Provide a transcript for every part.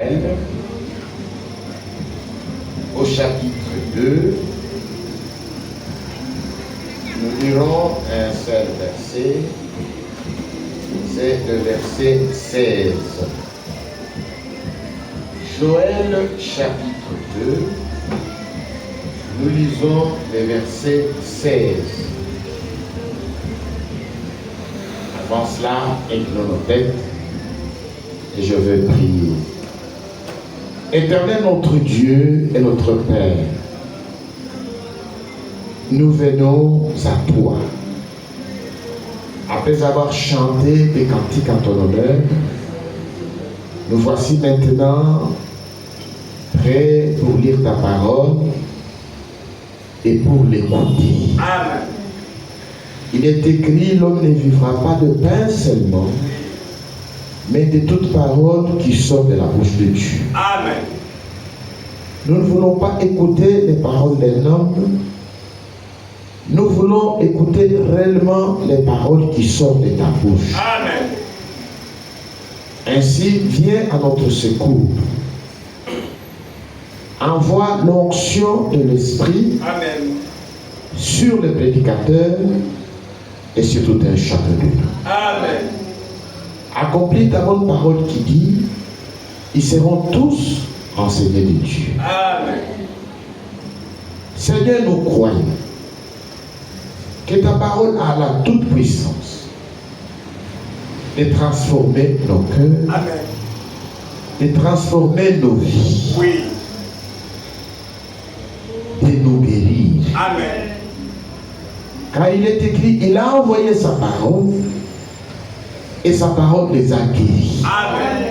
Joël, au chapitre 2, nous lirons un seul verset, c'est le verset 16. Joël chapitre 2, nous lisons le verset 16. Avant cela, inclinons nos têtes et je veux prier. Éternel notre Dieu et notre Père, nous venons à toi. Après avoir chanté des cantiques en ton honneur, nous voici maintenant prêts pour lire ta parole et pour l'écouter. Amen. Il est écrit, l'homme ne vivra pas de pain seulement, mais de toute parole qui sort de la bouche de Dieu. Amen. Nous ne voulons pas écouter les paroles d'un homme, nous voulons écouter réellement les paroles qui sortent de ta bouche. Amen. Ainsi, viens à notre secours. Envoie l'onction de l'Esprit Amen. sur le prédicateur et sur tout un chacun de nous. Amen. Accomplis ta bonne parole qui dit, ils seront tous enseignés de Dieu. Amen. Seigneur, nous croyons que ta parole a la toute puissance de transformer nos cœurs, Amen. de transformer nos vies, Oui. de nous guérir. Amen. Car il est écrit, il a envoyé sa parole et sa parole les a guéris. Amen.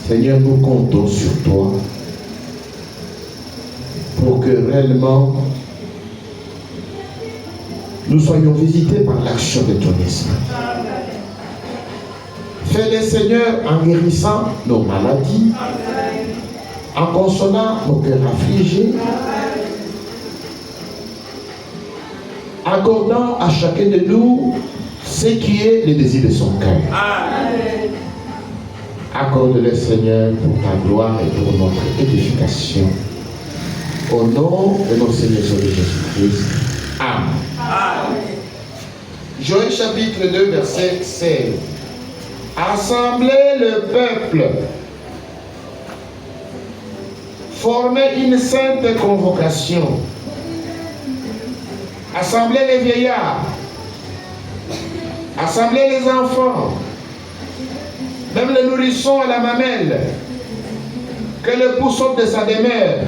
Seigneur, nous comptons sur toi pour que réellement nous soyons visités par l'action de ton esprit. Fais-le, Seigneur, en guérissant nos maladies, en consolant nos cœurs affligés, accordant à chacun de nous ce qui est le désir de son cœur. Amen. Accorde-le, Seigneur, pour ta gloire et pour notre édification. Au nom de notre Seigneur Jésus-Christ. Amen. Amen. Joël chapitre 2, verset 16. Assemblez le peuple. Formez une sainte convocation. Assemblez les vieillards. Assemblez les enfants. Même les nourrissons à la mamelle. Que l'époux sorte de sa demeure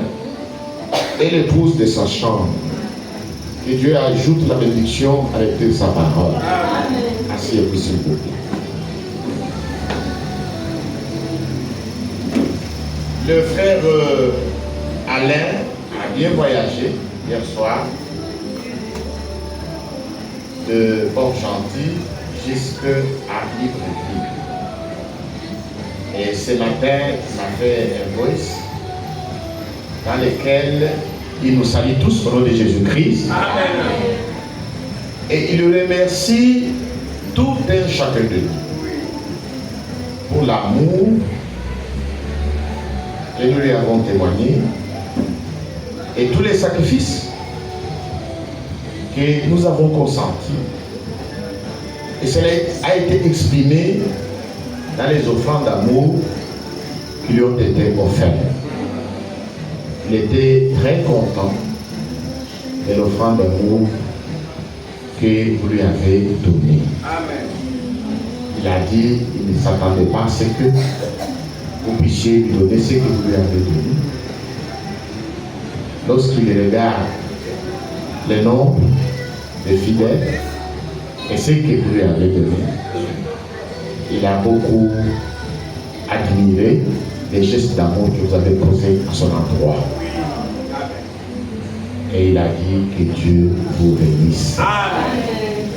et l'épouse de sa chambre. Que Dieu ajoute la bénédiction avec sa parole. Asseyez-vous, s'il vous plaît. Le frère Alain a bien voyagé hier soir de Port-Gentil jusqu'à Libreville. Et ce matin, il m'a fait un voice dans lequel il nous salue tous au nom de Jésus-Christ. Amen. Et il remercie tout un chacun de nous pour l'amour que nous lui avons témoigné et tous les sacrifices que nous avons consentis. Et cela a été exprimé dans les offrandes d'amour qui lui ont été offertes. Il était très content de l'offrande d'amour que vous lui avez donnée. Amen. Il a dit qu'il ne s'attendait pas à ce que vous puissiez lui donner ce que vous lui avez donné. Lorsqu'il regarde le nombre de fidèles et ce que vous lui avez donné, il a beaucoup admiré les gestes d'amour que vous avez posés à son endroit. Et il a dit que Dieu vous bénisse. Amen.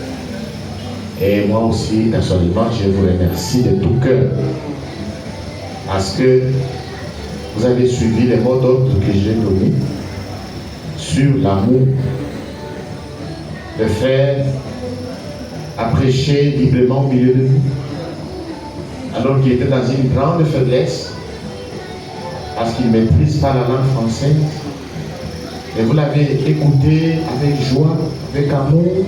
Et moi aussi, personnellement, je vous remercie de tout cœur. Parce que vous avez suivi les mots d'ordre que j'ai donnés sur l'amour. Le frère a prêché librement au milieu de nous, alors qu'il était dans une grande faiblesse, parce qu'il ne maîtrise pas la langue française. Et vous l'avez écouté avec joie, avec amour.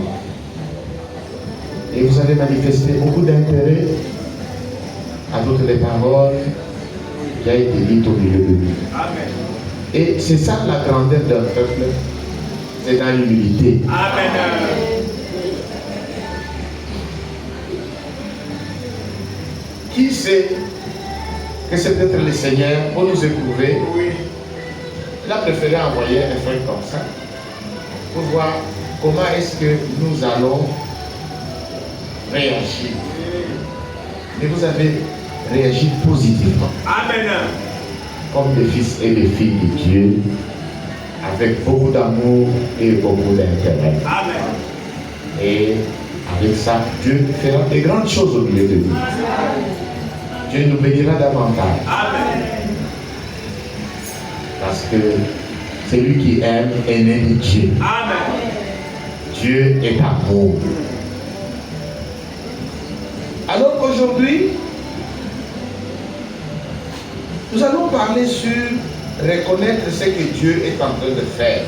Et vous avez manifesté beaucoup d'intérêt à toutes les paroles qui a été dites au milieu de lui. Amen. Et c'est ça la grandeur d'un peuple, c'est dans l'humilité. Amen. Qui sait que c'est peut-être le Seigneur pour nous éprouver? Oui. Il a préféré envoyer un frère comme ça pour voir comment est-ce que nous allons réagir. Et vous avez réagi positivement. Amen. Comme des fils et des filles de Dieu, avec beaucoup d'amour et beaucoup d'intérêt. Amen. Et avec ça, Dieu fera de grandes choses au milieu de nous. Dieu nous bénira davantage. Amen. Parce que celui qui aime est né de Dieu. Amen. Dieu est amour. Alors qu'aujourd'hui, nous allons parler sur reconnaître ce que Dieu est en train de faire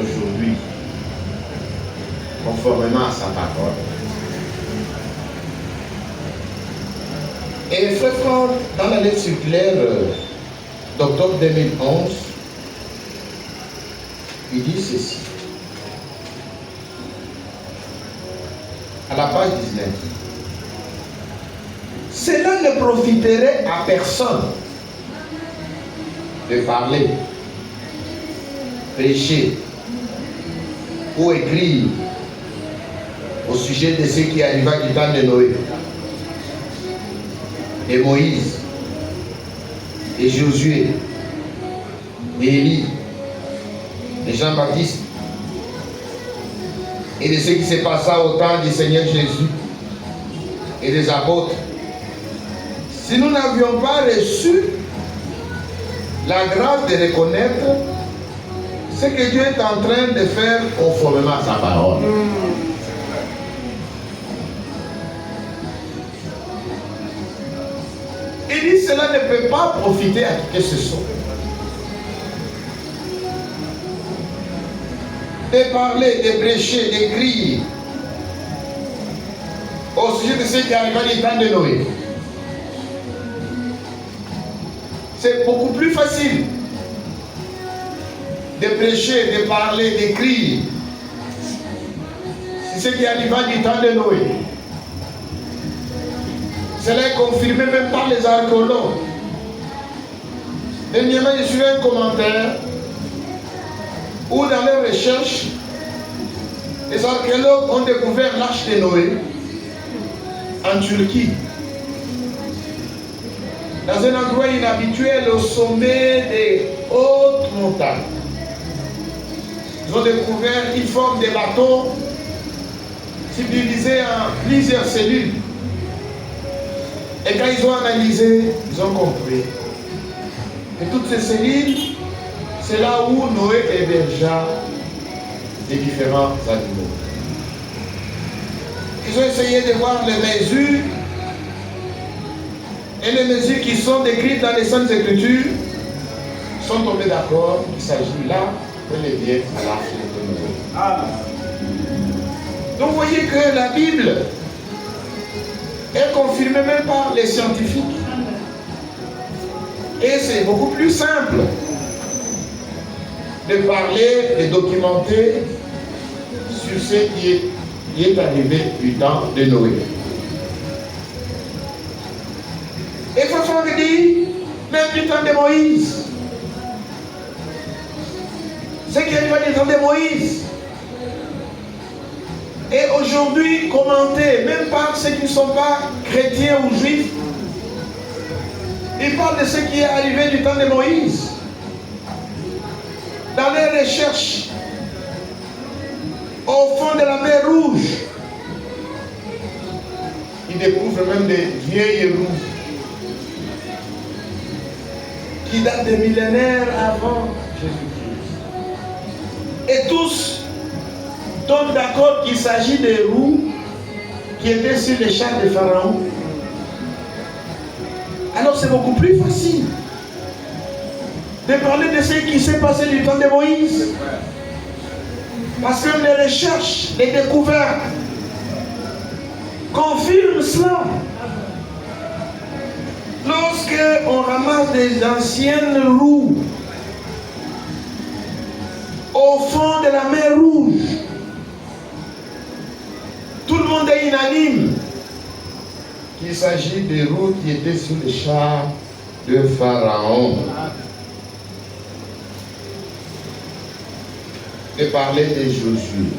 aujourd'hui, conformément à sa parole. Et frère Franck, dans la lettre circulaire d'octobre 2011, il dit ceci. À la page 19. Cela ne profiterait à personne de parler, prêcher ou écrire au sujet de ce qui arriva du temps de Noé, de Moïse, de Josué, d'Élie, de Jean-Baptiste et de ce qui se passa au temps du Seigneur Jésus et des apôtres. Si nous n'avions pas reçu la grâce de reconnaître ce que Dieu est en train de faire conformément à sa parole. Il dit cela ne peut pas profiter à qui que ce soit. De parler, de prêcher, d'écrire au sujet de ce qui arriva du temps de Noé. C'est beaucoup plus facile de prêcher, de parler, d'écrire. C'est ce qui arriva du temps de Noé. Cela est confirmé même par les archéologues. Dernièrement, j'ai suivi un commentaire où dans leurs recherches, les archéologues ont découvert l'arche de Noé en Turquie, dans un endroit inhabituel au sommet des hautes montagnes. Ils ont découvert une forme de bateau subdivisé en plusieurs cellules. Et quand ils ont analysé, ils ont compris que toutes ces cellules, c'est là où Noé hébergea les différents animaux. Ils ont essayé de voir les mesures, et les mesures qui sont décrites dans les Saintes Écritures sont tombés d'accord qu'il s'agit là de bien à l'arche de Noé. Amen. Donc vous voyez que la Bible est confirmée même par les scientifiques. Et c'est beaucoup plus simple de parler, de documenter sur ce qui est arrivé du temps de Noé. Et François dit, même du temps de Moïse, ce qui arrive du temps de Moïse, et aujourd'hui commenté, même par ceux qui ne sont pas chrétiens ou juifs, ils parlent de ce qui est arrivé du temps de Moïse. Dans les recherches, au fond de la mer Rouge, ils découvrent même des vieilles roues qui datent des millénaires avant Jésus-Christ. Et tous tombent d'accord qu'il s'agit des roues qui étaient sur les chars de Pharaon. Alors c'est beaucoup plus facile de parler de ce qui s'est passé du temps de Moïse. Parce que les recherches, les découvertes confirment cela. Lorsque on ramasse des anciennes roues au fond de la mer Rouge, tout le monde est unanime qu'il s'agit des roues qui étaient sur les chars de Pharaon. De parler de Josué.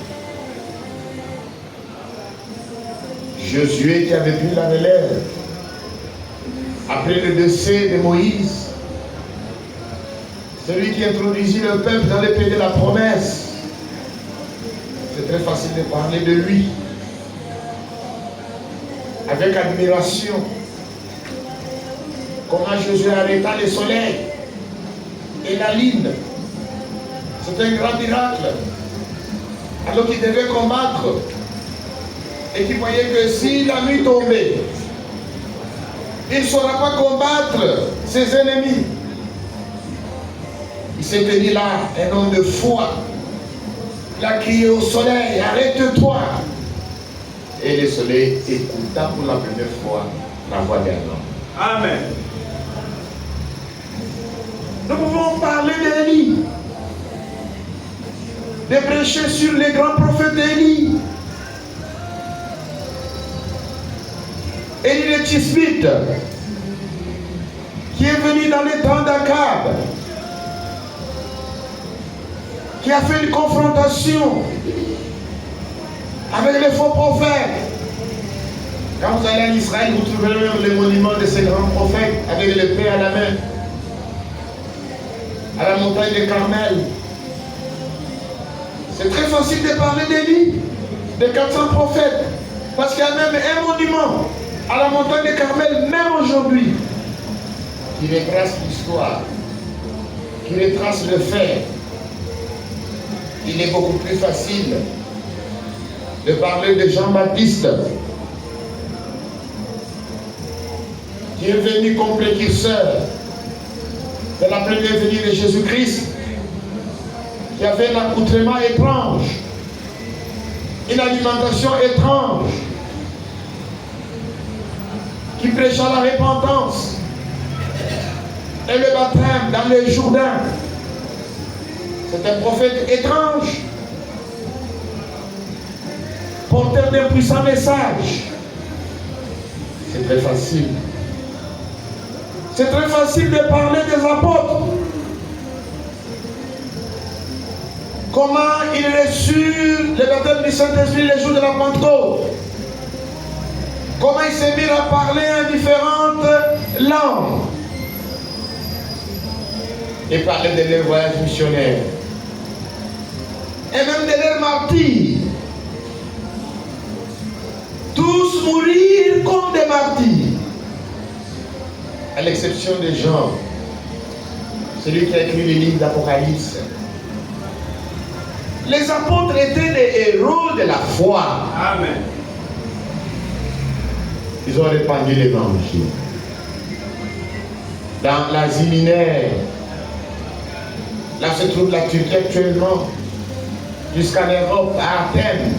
Josué qui avait pris la relève après le décès de Moïse, celui qui introduisit le peuple dans le pays de la promesse. C'est très facile de parler de lui avec admiration. Comment Josué arrêta le soleil et la lune. C'est un grand miracle. Alors qu'il devait combattre et qu'il voyait que si la nuit tombait, il ne saura pas combattre ses ennemis. Il s'est tenu là, un homme de foi. Il a crié au soleil, arrête-toi. Et le soleil écouta pour la première fois la voix d'un homme. Amen. Nous pouvons parler d'Élie, de prêcher sur les grands prophètes d'Élie. Élie de Tisbite, qui est venu dans les temps d'Akab, qui a fait une confrontation avec les faux prophètes. Quand vous allez en Israël, vous trouverez le monument de ces grands prophètes avec l'épée à la main, à la montagne de Carmel. C'est très facile de parler d'Élie, de 400 prophètes, parce qu'il y a même un monument à la montagne de Carmel, même aujourd'hui, qui retrace l'histoire, qui retrace le fait. Il est beaucoup plus facile de parler de Jean-Baptiste, qui est venu comme précurseur de la première venue de Jésus-Christ, qui avait un accoutrement étrange, une alimentation étrange, qui prêcha la repentance et le baptême dans le Jourdain. C'est un prophète étrange, porteur d'un puissant message. C'est très facile. C'est très facile de parler des apôtres. Comment ils reçurent le baptême du Saint-Esprit le jour de la Pentecôte. Comment ils se mirent à parler en différentes langues. Et parler de leur voyage missionnaire. Et même de leurs martyrs. Tous mourir comme des martyrs. À l'exception de Jean, celui qui a écrit les livres d'Apocalypse. Les apôtres étaient les héros de la foi. Amen. Ils ont répandu l'évangile. Dans l'Asie mineure, là se trouve la Turquie actuellement, jusqu'en Europe, à Athènes,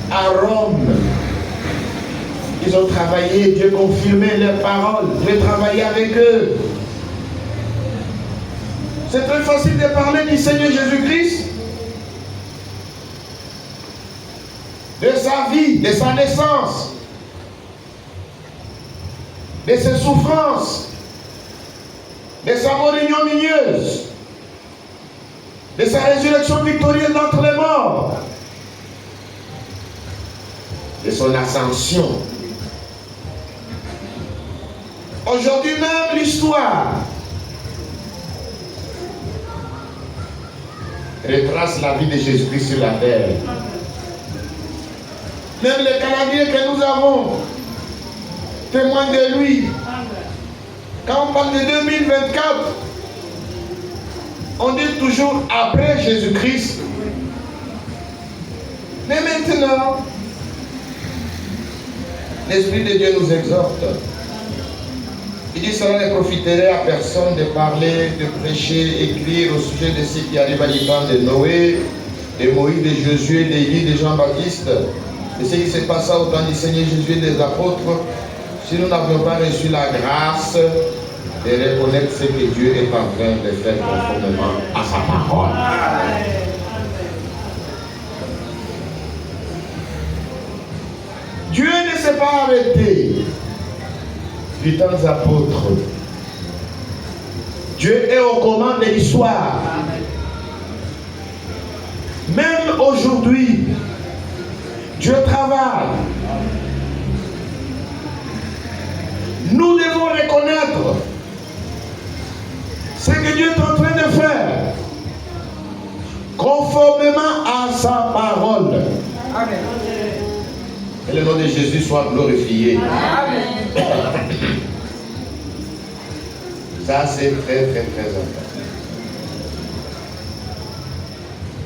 à Rome. Ils ont travaillé, Dieu confirmait leurs paroles, Dieu travaillait avec eux. C'est très facile de parler du Seigneur Jésus-Christ, de sa vie, de sa naissance, de ses souffrances, de sa mort ignominieuse, de sa résurrection victorieuse d'entre les morts, de son ascension. Aujourd'hui même, l'histoire retrace la vie de Jésus-Christ sur la terre. Même les calendriers que nous avons témoignent de lui. Quand on parle de 2024, on dit toujours après Jésus-Christ. Mais maintenant, l'Esprit de Dieu nous exhorte. Il dit cela ne profiterait à personne de parler, de prêcher, écrire au sujet de ce qui arrive à l'époque de Noé, de Moïse, de Josué, d'Élie, de Jean-Baptiste, de ce qui se passa au temps du Seigneur Jésus et des apôtres, si nous n'avions pas reçu la grâce de reconnaître ce que Dieu est en train de faire conformément à sa parole. Dieu ne s'est pas arrêté du temps des apôtres. Dieu est aux commandes de l'histoire. Même aujourd'hui, Dieu travaille. Nous devons reconnaître ce que Dieu est en train de faire conformément à sa parole. Amen. Que le nom de Jésus soit glorifié. Amen. Ça, c'est très, très, très important.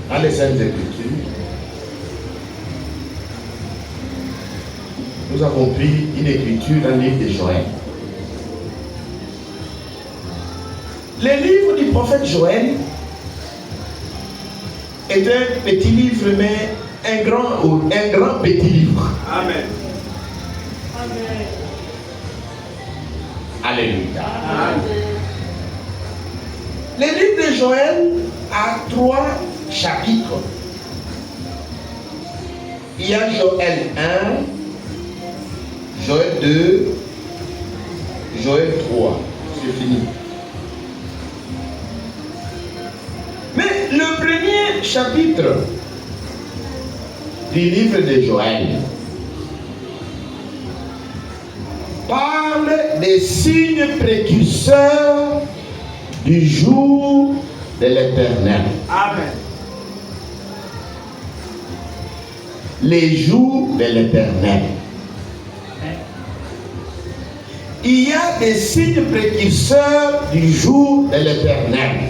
Dans les Saintes Écritures, nous avons pris une écriture dans le livre de Joël. Le livre du prophète Joël est un petit livre, mais un grand petit livre. Amen. Alléluia. Amen. Le livre de Joël a 3 chapitres. Il y a Joël 1, Joël 2, Joël 3. C'est fini. Mais le premier chapitre du livre de Joël parle des signes précurseurs du jour de l'Éternel. Amen. Les jours de l'Éternel. Il y a des signes précurseurs du jour de l'Éternel.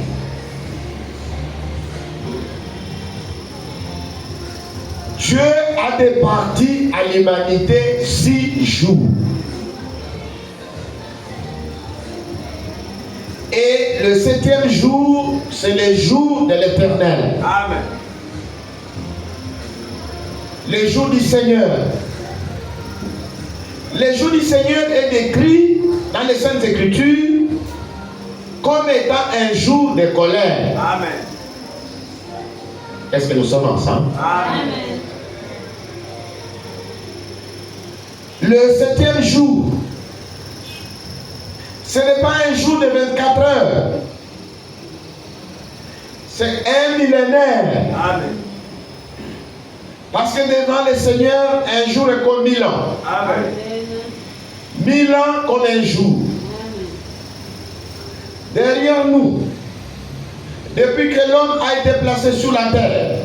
Dieu a départi à l'humanité 6 jours. Et le 7e jour, c'est le jour de l'Éternel. Amen. Le jour du Seigneur. Le jour du Seigneur est décrit dans les Saintes Écritures comme étant un jour de colère. Amen. Est-ce que nous sommes ensemble? Amen. Le 7e jour, ce n'est pas un jour de 24 heures. C'est un millénaire. Amen. Parce que devant le Seigneur, un jour est comme 1000 ans. Amen. 1000 ans comme un jour. Derrière nous, depuis que l'homme a été placé sur la terre,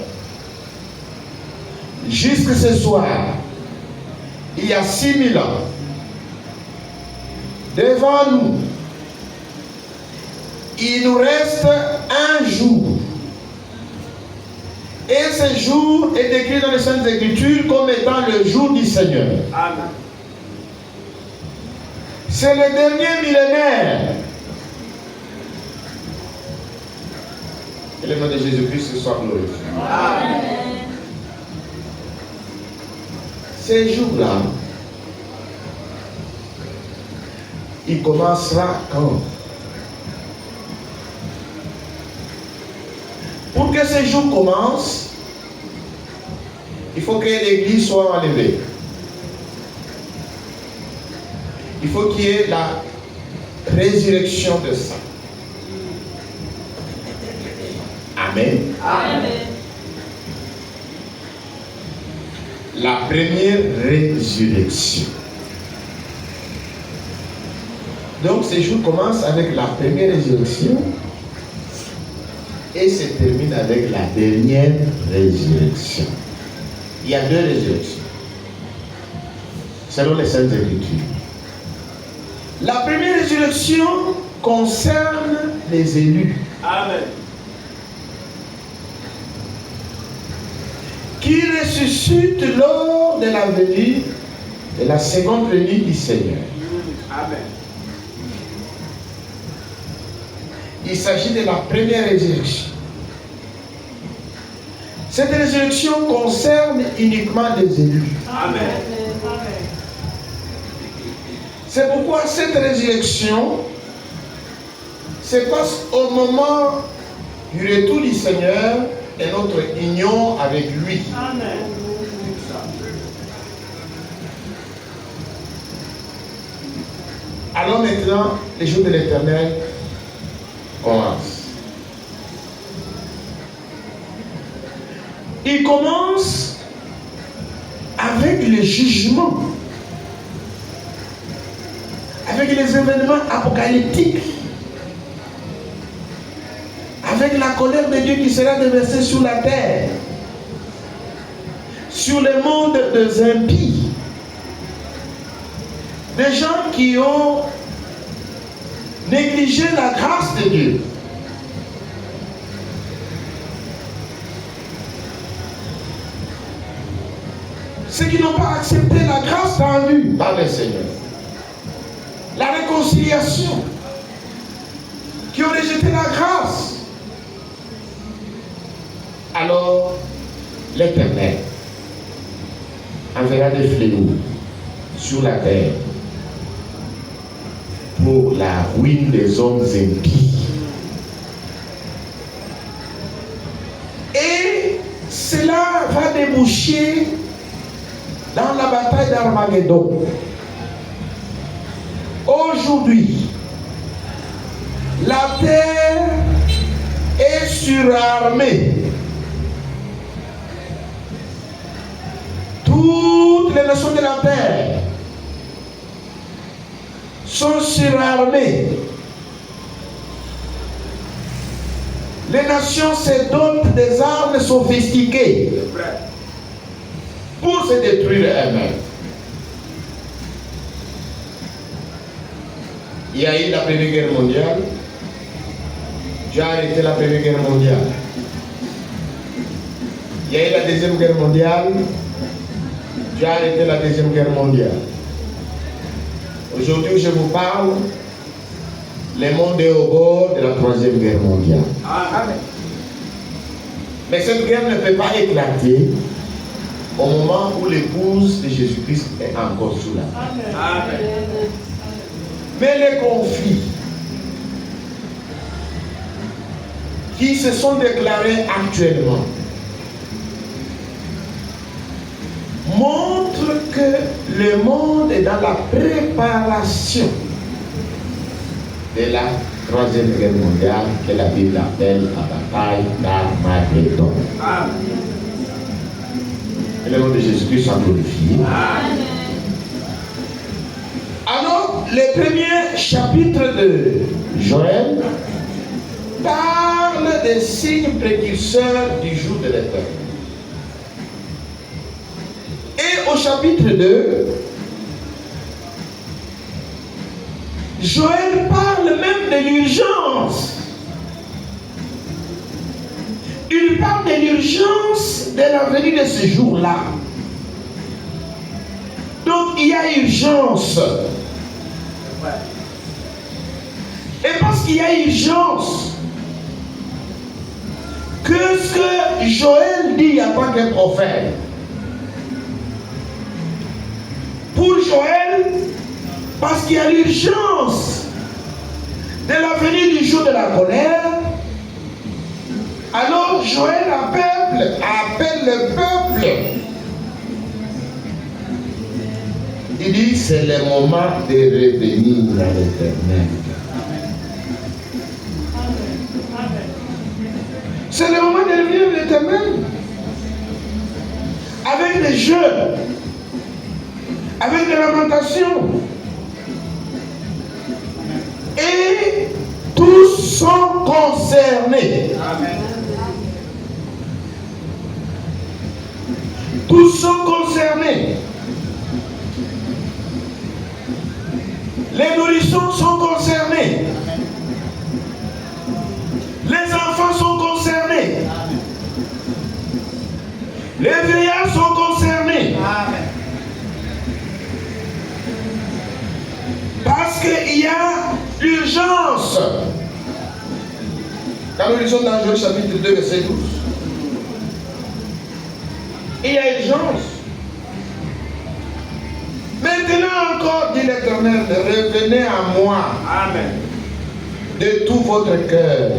jusqu'à ce soir, il y a 6000 ans. Devant nous, il nous reste un jour. Et ce jour est décrit dans les Saintes Écritures comme étant le jour du Seigneur. Amen. C'est le dernier millénaire. Que le nom de Jésus-Christ soit glorifié. Amen. Ces jours-là, il commencera quand? Pour que ce jour commence, il faut que l'église soit enlevée. Il faut qu'il y ait la résurrection de ça. Amen. Amen. La première résurrection. Donc ce jour commence avec la première résurrection et se termine avec la dernière résurrection. Il y a 2 résurrections selon les Saintes Écritures. La première résurrection concerne les élus Amen. qui ressuscitent lors de la venue, de la seconde venue du Seigneur. Amen. il s'agit de la première résurrection. Cette résurrection concerne uniquement les élus. Amen. C'est pourquoi cette résurrection se passe au moment du retour du Seigneur et notre union avec lui. Amen. Alors maintenant, les jours de l'Éternel commencent. Il commence avec le jugement, avec les événements apocalyptiques, avec la colère de Dieu qui sera déversée sur la terre, sur le monde des impies, des gens qui ont négligé la grâce de Dieu. Ceux qui n'ont pas accepté la grâce rendue par le Seigneur, la réconciliation, qui ont rejeté la grâce. Alors, l'Éternel enverra des fléaux sur la terre pour la ruine des hommes impies. Et cela va déboucher dans la bataille d'Armageddon. Aujourd'hui, la terre est surarmée. Toutes les nations de la terre sont surarmées. Les nations se dotent des armes sophistiquées pour se détruire elles-mêmes. Il y a eu la Première Guerre mondiale. Dieu a arrêté la Première Guerre mondiale. Il y a eu la Deuxième Guerre mondiale. Dieu a arrêté la Deuxième Guerre mondiale. Aujourd'hui, je vous parle, le monde est au bord de la Troisième Guerre mondiale. Amen. Mais cette guerre ne peut pas éclater au moment où l'épouse de Jésus-Christ est encore sous la terre. Amen. Mais les conflits qui se sont déclarés actuellement montrent que le monde est dans la préparation de la Troisième Guerre mondiale que la Bible appelle la bataille d'Armageddon. Amen. Et le nom de Jésus-Christ soit glorifié. Amen. Alors, le premier chapitre de Joël parle des signes précurseurs du jour de l'Éternel. Et au chapitre 2, Joël parle même de l'urgence. Il parle de l'urgence de la venue de ce jour-là. Donc il y a urgence. Et parce qu'il y a urgence, que ce que Joël dit en tant que prophète, pour Joël, parce qu'il y a l'urgence de la venue du jour de la colère, alors Joël appelle le peuple. Il dit, c'est le moment de revenir à l'Éternel. C'est le moment de revenir à l'Éternel. Avec des jeûnes, avec des lamentations. Et tous sont concernés. Amen. Tous sont concernés. Les nourrissons sont concernés. Les enfants sont concernés. Les vieillards sont concernés. Amen. Parce qu'il y a l'urgence Quand nous lisons dans Joël chapitre 2, verset 12, il y a urgence. Maintenant encore, dit l'Éternel, revenez à moi. Amen. De tout votre cœur,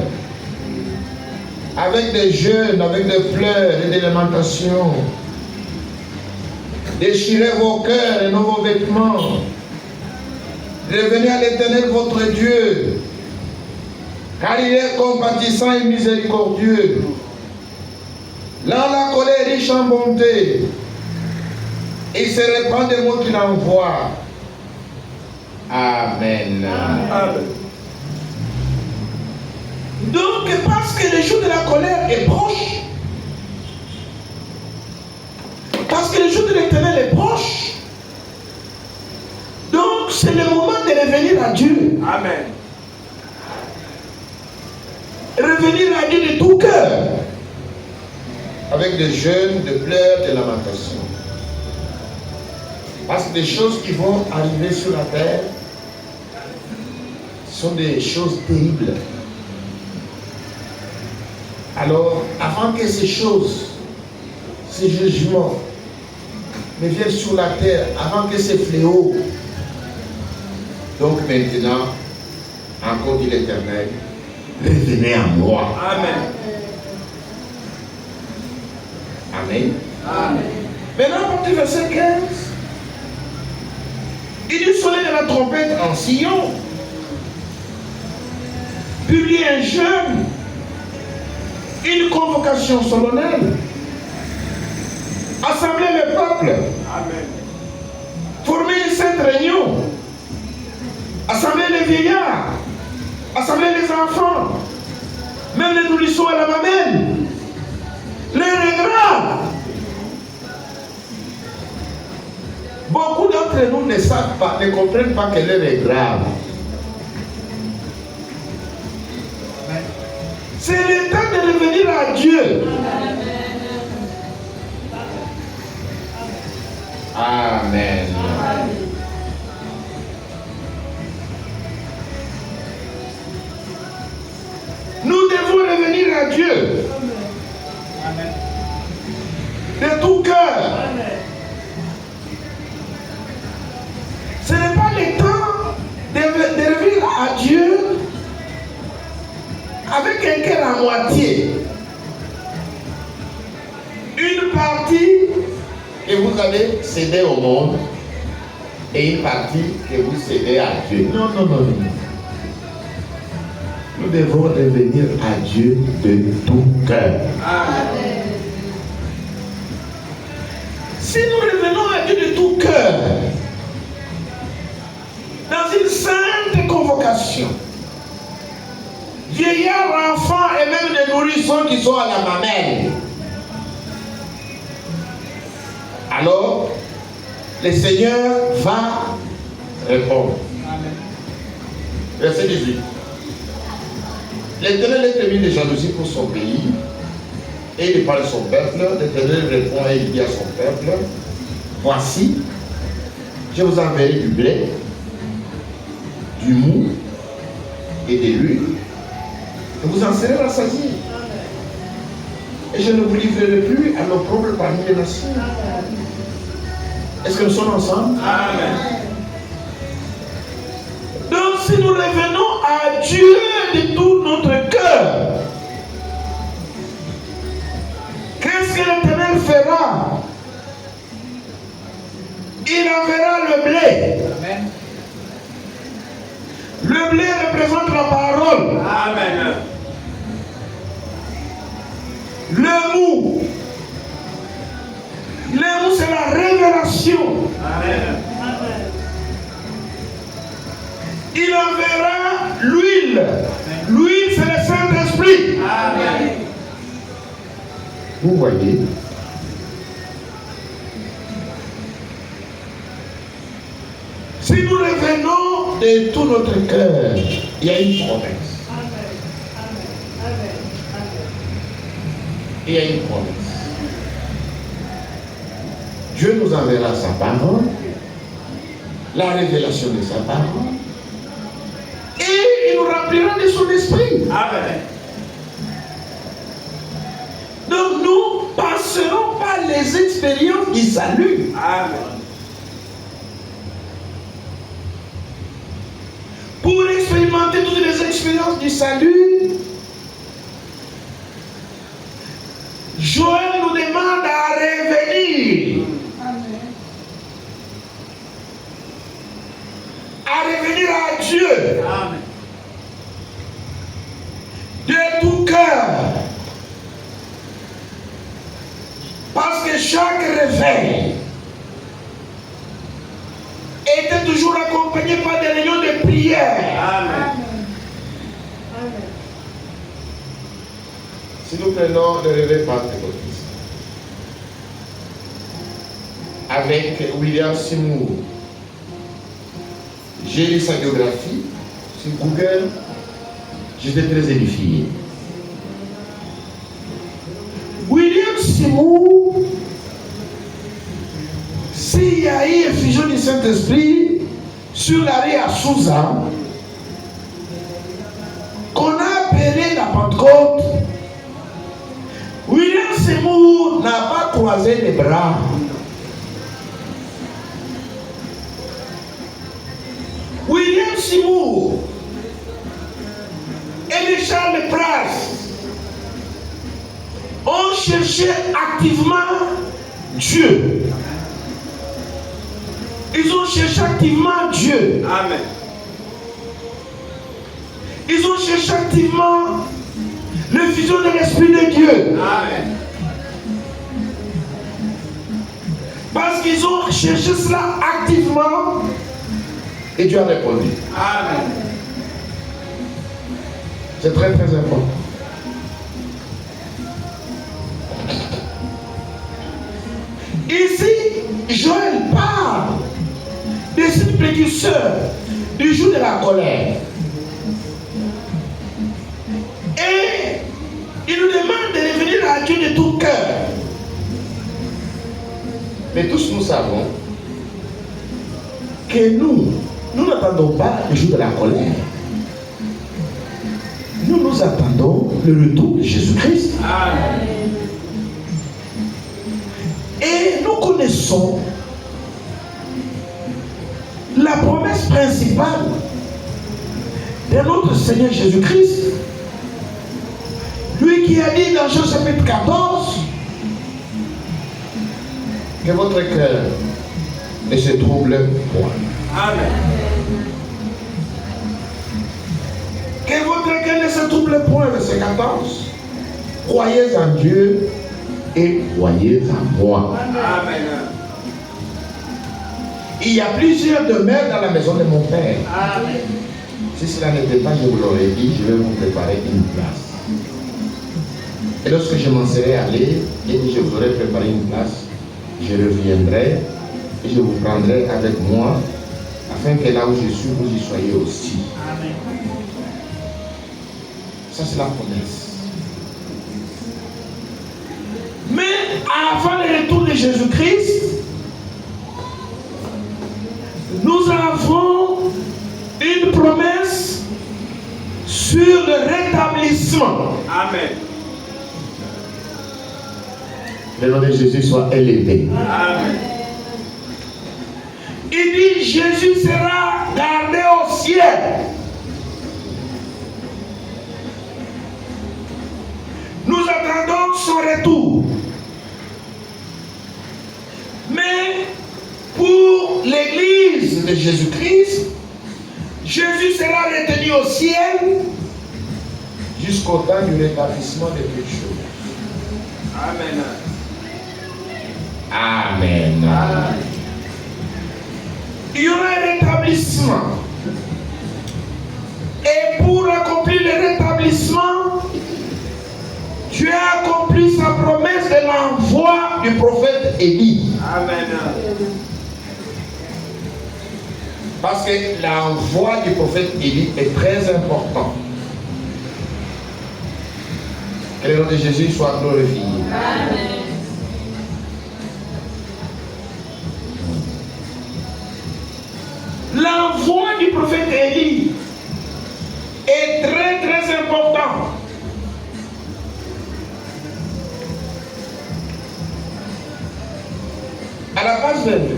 avec des jeûnes, avec des pleurs et des lamentations. Déchirez vos cœurs et non vos vêtements. Revenez à l'Éternel votre Dieu, car il est compatissant et miséricordieux. Là, la colère est riche en bonté. Il se répand des mots qu'il envoie. Amen. Amen. Donc, parce que le jour de la colère est proche, parce que le jour de l'Éternel est proche, donc c'est le moment de revenir à Dieu. Amen. Revenir à Dieu de tout cœur, avec des jeûnes, des pleurs, des lamentations. Parce que des choses qui vont arriver sur la terre sont des choses terribles. Alors, avant que ces choses, ces jugements ne viennent sur la terre, avant que ces fléaux, donc maintenant, encore dit l'Éternel, revenez à moi. Amen. Amen. Amen. Maintenant, à partir du verset 15, il dit sonner de la trompette en Sion, publier un jeûne, une convocation solennelle, assembler le peuple, Amen. former une sainte réunion, assembler les vieillards, assembler les enfants, même les nourrissons à la mamelle, les regards. Beaucoup d'entre nous ne savent pas, ne comprennent pas que l'heure est grave. C'est le temps de revenir à Dieu. Amen. Nous devons revenir à Dieu. De tout cœur. Ce n'est pas le temps de revenir à Dieu avec un cœur à moitié. Une partie que vous avez cédé au monde et une partie que vous cédez à Dieu. Non, non, non, non. Nous devons revenir à Dieu de tout cœur. Amen. Si nous revenons à Dieu de tout cœur, dans une sainte convocation, vieillards, enfants et même des nourrissons qui sont à la mamelle, alors le Seigneur va répondre. Amen. Verset 18. L'Éternel est ému de jalousie pour son pays et il parle à son peuple. L'Éternel répond et il dit à son peuple, voici, je vous enverrai du blé, du mou et de l'huile. Et vous en serez rassasiés. Et je ne vous livrerai plus à l'opprobre parmi les nations. Est-ce que nous sommes ensemble? Amen. Donc si nous revenons à Dieu de tout notre cœur, qu'est-ce que l'Éternel fera? Il enverra le blé. Amen. Le blé représente la parole. Amen. Le mou. Le mou, c'est la révélation. Amen. Il enverra l'huile. L'huile, c'est le Saint-Esprit. Amen. Vous voyez? Si nous revenons de tout notre cœur, il y a une promesse. Il y a une promesse. Dieu nous enverra sa parole, la révélation de sa parole, et il nous remplira de son esprit. Amen. Donc nous passerons par les expériences du salut. Amen. Pour expérimenter toutes les expériences du salut, Joël nous demande à revenir. À revenir à Dieu. Amen. De tout cœur. Parce que chaque réveil était toujours accompagné par des réunions de prière. Amen. Si nous prenons le réveil pentecôtiste avec William Seymour, j'ai lu sa biographie sur Google, j'étais très édifié. William Seymour, s'il y a eu effusion du Saint-Esprit sur la rue à Souza, qu'on a appelé la Pentecôte, William Seymour n'a pas croisé les bras. William Seymour et les Charles Price ont cherché activement Dieu. Ils ont cherché activement Dieu. Amen. Ils ont cherché activement l'effusion de l'Esprit de Dieu. Amen. Parce qu'ils ont cherché cela activement et Dieu a répondu. Amen. C'est très très important. Ici, Joël parle de cette précurseur du jour de la colère. Et il nous demande de revenir à Dieu de tout cœur. Mais tous nous savons que nous n'attendons pas le jour de la colère. Nous attendons le retour de Jésus-Christ. Amen. Et nous connaissons la promesse principale de notre Seigneur Jésus-Christ. Lui qui a dit dans Jean chapitre 14 que votre cœur ne se trouble point. Amen. Que votre cœur ne se trouble point, verset 14. Croyez en Dieu et croyez en moi. Amen. Il y a plusieurs demeures dans la maison de mon Père. Amen. Si cela n'était pas, je vous l'aurais dit, je vais vous préparer une place. Et lorsque je m'en serai allé et que je vous aurai préparé une place, je reviendrai et je vous prendrai avec moi, afin que là où je suis, vous y soyez aussi. Amen. Ça, c'est la promesse. Mais avant le retour de Jésus-Christ, nous avons une promesse sur le rétablissement. Amen. Le nom de Jésus soit élevé. Amen. Il dit Jésus sera gardé au ciel. Nous attendons son retour. Mais pour l'église de Jésus-Christ, Jésus sera retenu au ciel jusqu'au temps du rétablissement de toutes choses. Amen. Amen. Il y aura un rétablissement. Et pour accomplir le rétablissement, Dieu a accompli sa promesse de l'envoi du prophète Élie. Amen. Parce que l'envoi du prophète Élie est très important. Que le nom de Jésus soit glorifié. Amen. L'envoi du prophète Élie est très très important. verset 22.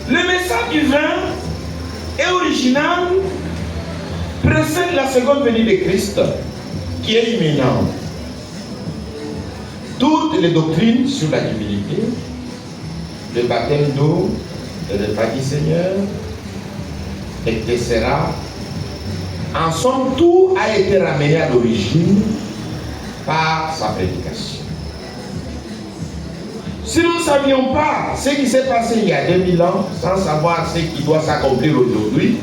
Le message du vin est original, précède la seconde venue de Christ, qui est imminente. Toutes les doctrines sur la divinité, le baptême d'eau, le repas du Seigneur, etc. En somme, tout a été ramené à l'origine par sa prédication. Si nous ne savions pas ce qui s'est passé il y a 2000 ans, sans savoir ce qui doit s'accomplir aujourd'hui,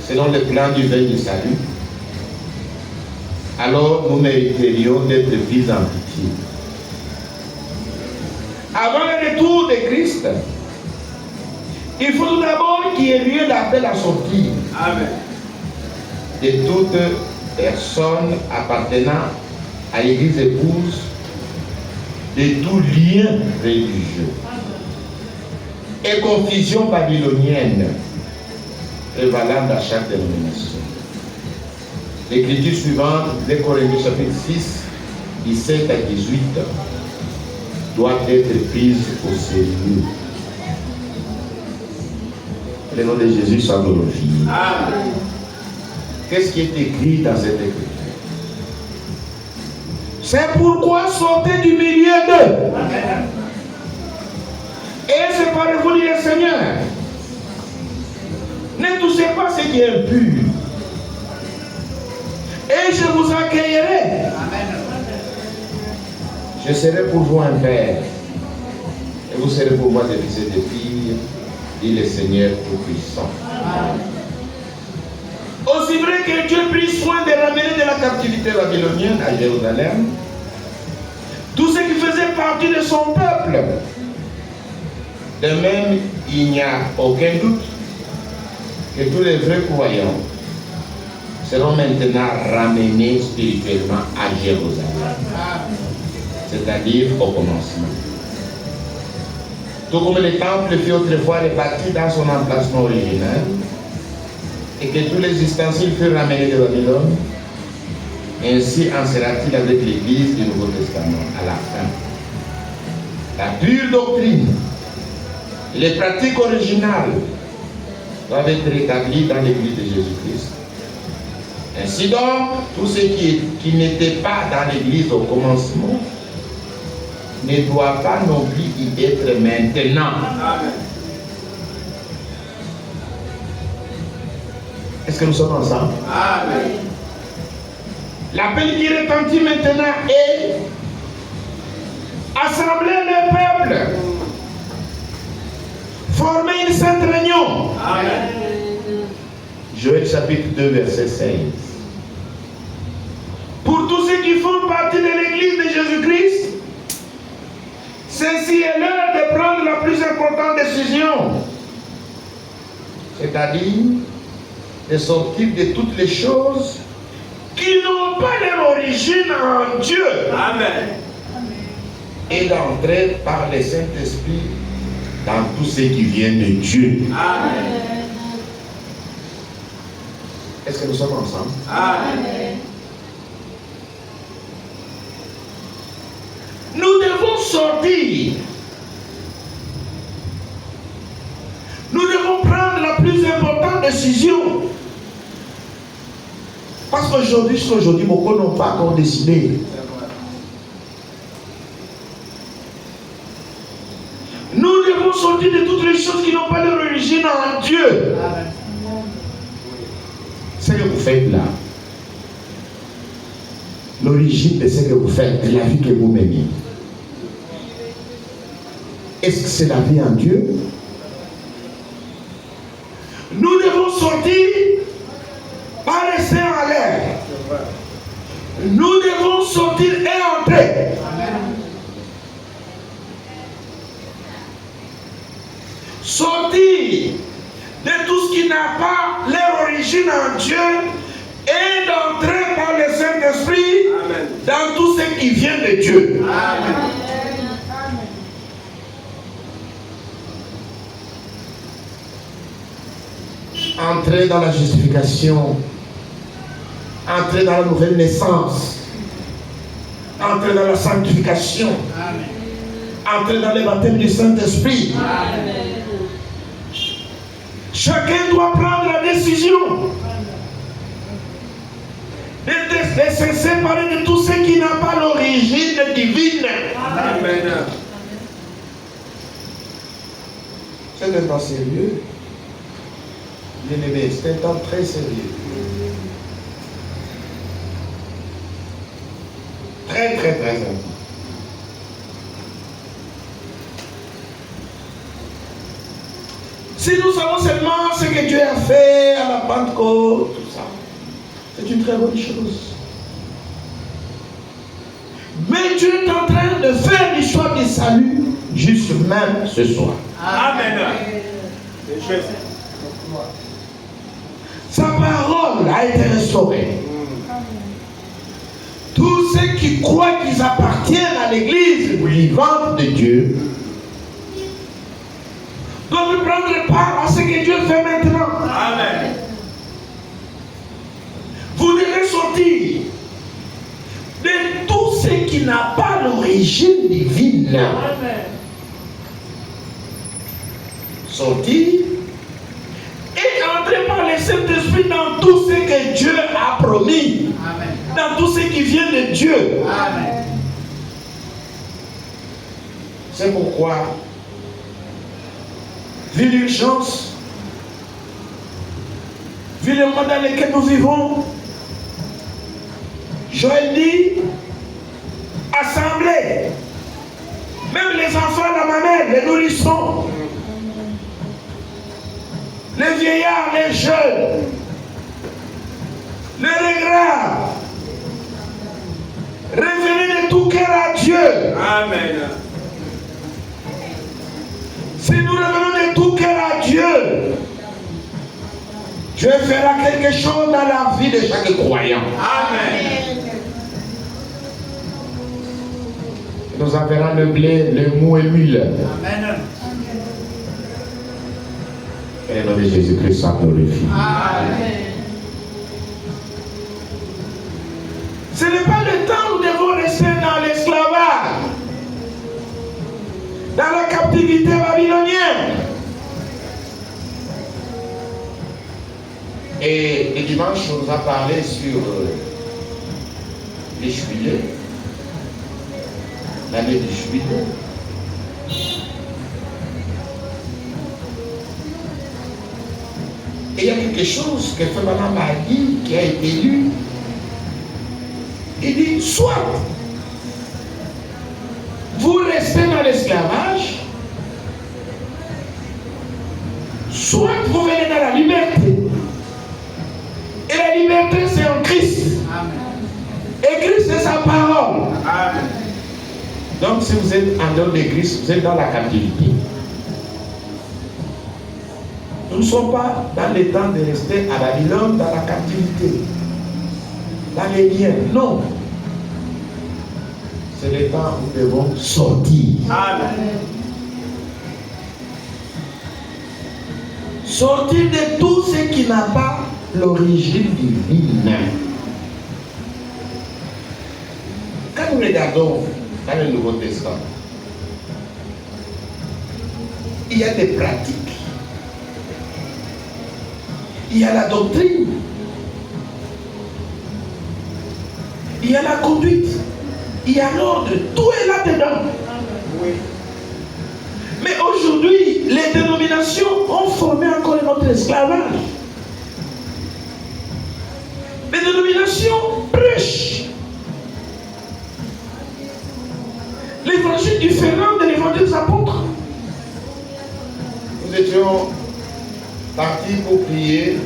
selon le plan du veille du salut, alors nous mériterions d'être pris en pitié. Avant le retour de Christ, il faut tout d'abord qu'il y ait lieu d'appel à sortir. Amen. De toute personne appartenant à l'église épouse, de tout lien religieux et confusion babylonienne prévalente à chaque dénomination. L'écriture suivante, 2 Corinthiens chapitre 6, 17 à 18, doit être prise au sérieux. Le nom de Jésus soit glorifié. Amen. Qu'est-ce qui est écrit dans cette écriture? C'est pourquoi sortez du milieu d'eux. Et séparez-vous, dit le Seigneur. Ne touchez pas ce qui est impur. Et je vous accueillerai. Je serai pour vous un père. Et vous serez pour moi des fils et des filles, dit le Seigneur Tout-Puissant. Aussi vrai que Dieu prit soin de ramener de la captivité babylonienne à Jérusalem tout ce qui faisait partie de son peuple. De même, il n'y a aucun doute que tous les vrais croyants seront maintenant ramenés spirituellement à Jérusalem, c'est-à-dire au commencement. Tout comme le temple fut autrefois réparti dans son emplacement originel, et que tous les ustensiles furent ramenés de Babylone, ainsi en sera-t-il avec l'Église du Nouveau Testament à la fin. La pure doctrine, les pratiques originales doivent être rétablies dans l'Église de Jésus-Christ. Ainsi donc, tout ce qui n'était pas dans l'Église au commencement ne doit pas non plus y être maintenant. Amen. Est-ce que nous sommes ensemble? Amen. L'appel qui retentit maintenant est assembler le peuple, former une sainte réunion. Amen. Joël chapitre 2 verset 16. Pour tous ceux qui font partie de l'église de Jésus-Christ, ceci est l'heure de prendre la plus importante décision, c'est-à-dire de sortir de toutes les choses qui n'ont pas leur origine en Dieu. Amen. Et d'entrer par le Saint-Esprit dans tout ce qui vient de Dieu. Amen. Est-ce que nous sommes ensemble? Amen. Nous devons sortir. Nous devons prendre la plus importante décision. Parce qu'aujourd'hui, jusqu'à aujourd'hui, beaucoup n'ont pas encore décidé. Nous devons sortir de toutes les choses qui n'ont pas leur origine en Dieu. Ce que vous faites là, l'origine de ce que vous faites, de la vie que vous menez, est-ce que c'est la vie en Dieu? Nous devons sortir, pas rester en l'air. Nous devons sortir et entrer. Sortir de tout ce qui n'a pas leur origine en Dieu et d'entrer par le Saint-Esprit dans tout ce qui vient de Dieu. Amen. Entrer dans la justification, entrer dans la nouvelle naissance, Entrer dans la sanctification. Entrer dans le baptême du Saint-Esprit. Chacun doit prendre la décision de se séparer de tout ce qui n'a pas l'origine divine. Amen. C'est un temps sérieux. Bien-aimé, c'est un temps très sérieux. Très, très, très important. Si nous savons seulement ce que Dieu a fait à la Pentecôte, tout ça, c'est une très bonne chose. Mais Dieu est en train de faire l'histoire du salut juste même ce soir. Amen. Sa parole a été restaurée. Tous ceux qui croient qu'ils appartiennent à l'église vivante de Dieu doivent prendre part à ce que Dieu fait maintenant. Amen. Vous devez sortir de tout ce qui n'a pas l'origine divine. Amen. Sortir et entrer par le Saint-Esprit dans tout ce que Dieu a promis. Amen. Dans tout ce qui vient de Dieu. Amen. C'est pourquoi, vu l'urgence, vu le monde dans lequel nous vivons, Joël dit, assemblez, même les enfants, la mamelle, les nourrissons, les vieillards, les jeunes, les regrets, revenez de tout cœur à Dieu. Amen. Si nous revenons de tout cœur à Dieu, Dieu fera quelque chose dans la vie de chaque croyant. Amen. Il nous enverra le blé, le mou et l'huile. Amen. Et le nom de Jésus-Christ soit glorifié. Amen. Ce n'est pas le temps où nous devons rester dans l'esclavage, dans la captivité babylonienne. Et le dimanche, on nous a parlé sur les juillet, l'année du juillet. Et il y a quelque chose que Frère Branham a dit, qui a été lu. Il dit, soit vous restez dans l'esclavage, soit vous venez dans la liberté. Et la liberté, c'est en Christ. Amen. Et Christ, c'est sa parole. Amen. Donc, si vous êtes en dehors de Christ, vous êtes dans la captivité. Nous ne sommes pas dans le temps de rester à Babylone, dans la captivité, dans les liens. Non. C'est le temps où nous devons sortir. Amen. Sortir de tout ce qui n'a pas l'origine divine. Quand nous regardons dans le Nouveau Testament, il y a des pratiques. Il y a la doctrine. Il y a la conduite. Il y a l'ordre. Tout est là-dedans. Oui. Mais aujourd'hui, les dénominations ont formé encore un autre esclavage. Les dénominations prêchent l'évangile différent de l'évangile des apôtres. Nous étions partis pour prier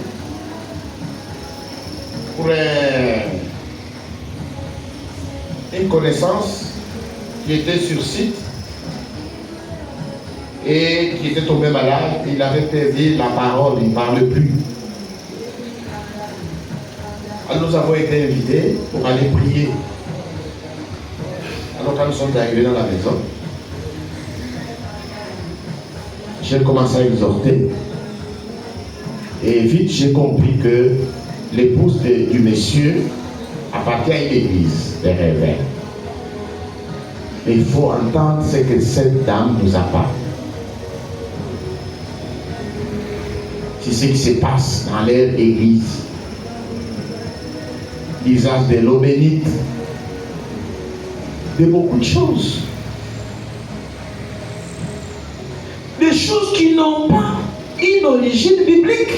pour une connaissance qui était sur site et qui était tombé malade. Il avait perdu la parole, il ne parlait plus. Alors nous avons été invités pour aller prier. Alors quand nous sommes arrivés dans la maison, j'ai commencé à exhorter. Et vite j'ai compris que l'épouse du monsieur appartient à une église des réveils. Mais il faut entendre ce que cette dame nous apporte. C'est ce qui se passe dans leur église. L'usage de l'eau bénite, de beaucoup de choses. Des choses qui n'ont pas une origine biblique,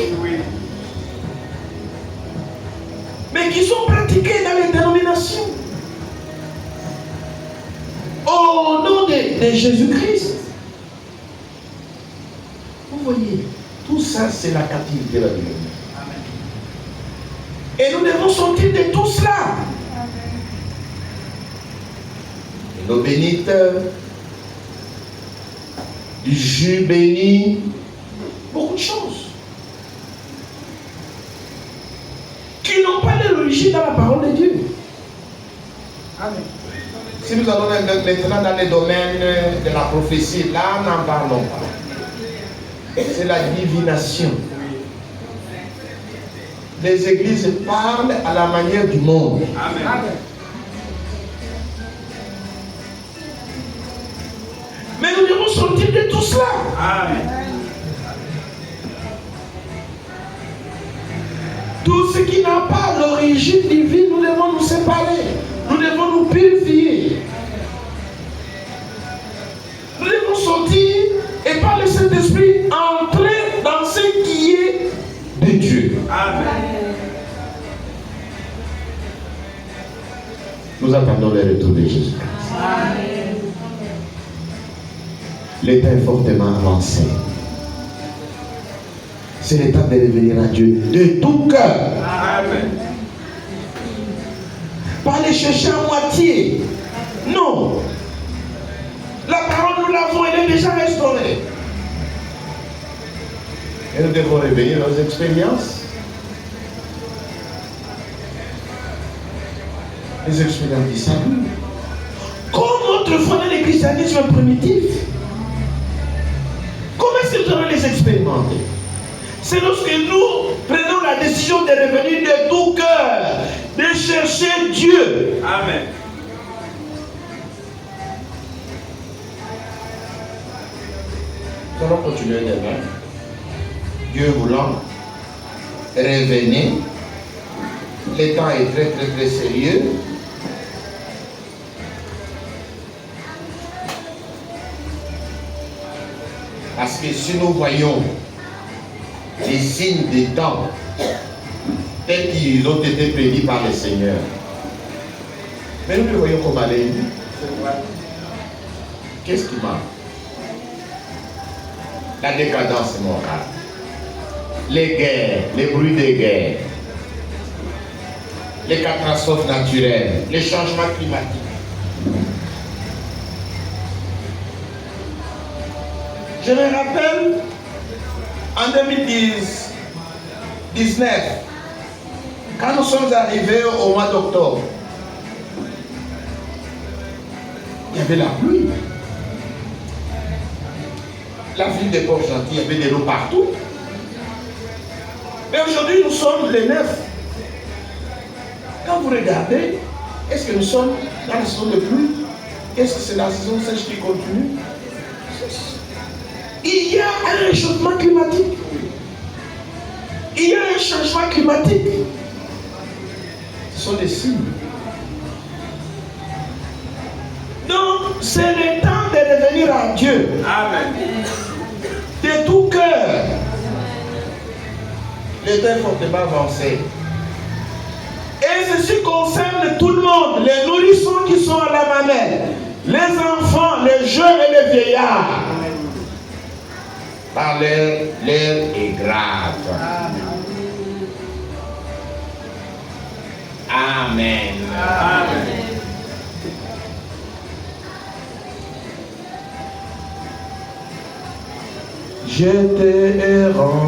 mais qui sont pratiquées dans les dénominations. Au nom de Jésus-Christ. Vous voyez, tout ça, c'est la captivité babylonienne. Et nous devons sortir de tout cela. L'eau bénite, du jus béni, beaucoup de choses qui n'ont pas leur origine dans la parole de Dieu. Amen. Si nous allons maintenant dans les domaines de la prophétie, là, n'en parlons pas. C'est la divination. Les églises parlent à la manière du monde. Amen. Mais nous devons sortir de tout cela. Amen. Tout ce qui n'a pas l'origine divine, nous devons nous séparer. Nous devons nous purifier. Nous devons sortir et par le Saint-Esprit entrer dans ce qui est de Dieu. Amen. Nous attendons le retour de Jésus-Christ. L'état est fortement avancé. C'est l'état de revenir à Dieu de tout cœur. Amen. Pas aller chercher à moitié. Non. La parole, nous l'avons, elle est déjà restaurée. Et nous devons revenir aux expériences. Les expériences du salut. Comme autrefois dans le christianisme primitif. Comment est-ce que nous allons les expérimenter? C'est lorsque nous prenons la décision de revenir de tout cœur, de chercher Dieu. Amen. Nous allons continuer demain. Dieu voulant, revenez. Le temps est très très très sérieux. Parce que si nous voyons les signes des temps tels qu'ils ont été prédits par le Seigneur, mais nous les voyons comme aller. Qu'est-ce qui manque? La décadence morale, les guerres, les bruits des guerres, les catastrophes naturelles, les changements climatiques. Je me rappelle, en 2019, quand nous sommes arrivés au mois d'octobre, il y avait la pluie. La ville de Port-Gentil, il y avait de l'eau partout. Mais aujourd'hui, nous sommes les 9. Quand vous regardez, est-ce que nous sommes dans la saison de pluie? Est-ce que c'est la saison sèche qui continue? Il y a un réchauffement climatique. Il y a un changement climatique. Ce sont des signes. Donc, c'est le temps de revenir à Dieu. Amen. De tout cœur. Le temps est fortement avancé. Et ceci concerne tout le monde. Les nourrissons qui sont à la mamelle, les enfants, les jeunes et les vieillards. Par l'heure est grave. Amen. Amen. Je te rends.